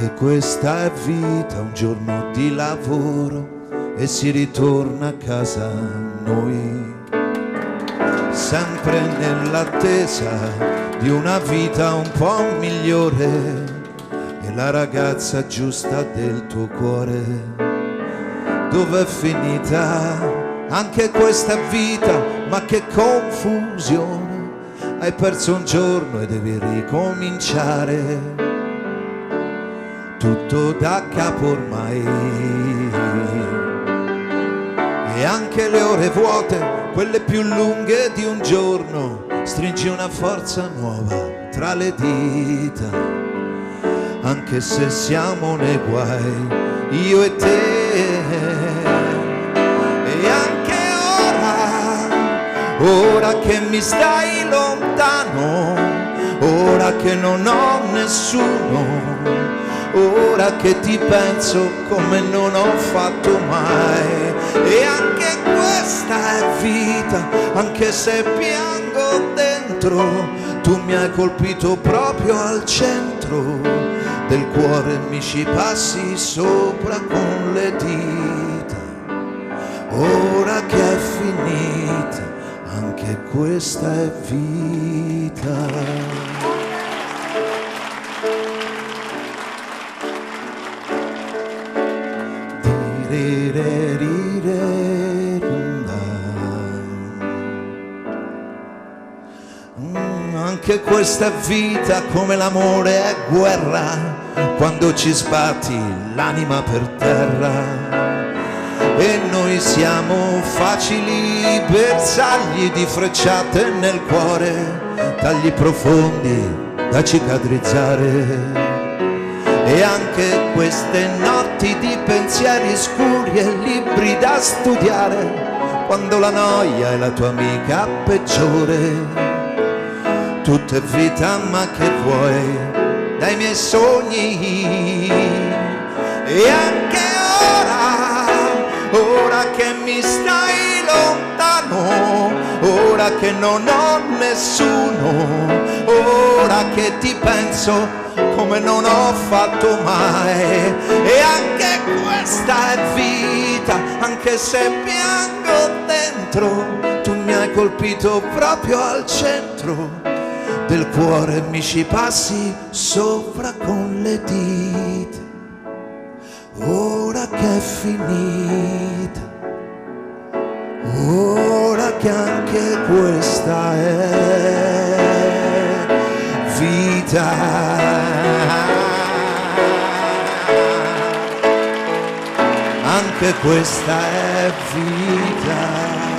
Anche questa è vita, un giorno di lavoro e si ritorna a casa noi, sempre nell'attesa di una vita un po' migliore e la ragazza giusta del tuo cuore. Dov'è finita anche questa vita? Ma che confusione, hai perso un giorno e devi ricominciare tutto da capo ormai. E anche le ore vuote, quelle più lunghe di un giorno, stringi una forza nuova tra le dita. Anche se siamo nei guai, io e te. E anche ora che mi stai lontano, ora che non ho nessuno, ora che ti penso come non ho fatto mai. E anche questa è vita, anche se piango dentro, tu mi hai colpito proprio al centro del cuore, mi ci passi sopra con le dita. Ora che è finita, anche questa è vita. Anche questa vita, come l'amore, è guerra quando ci sbatti l'anima per terra. E noi siamo facili bersagli di frecciate nel cuore, tagli profondi da cicatrizzare. E anche queste notti di pensieri scuri e libri da studiare, quando la noia è la tua amica peggiore. Tutto è vita, ma che vuoi dai miei sogni? E anche ora che mi stai lontano, ora che non ho nessuno, ora che ti penso come non ho fatto mai. E anche questa è vita, anche se piango dentro, tu mi hai colpito proprio al centro del cuore, mi ci passi sopra con le dita. Ora che è finita, ora che anche questa è vita. Anche questa è vita.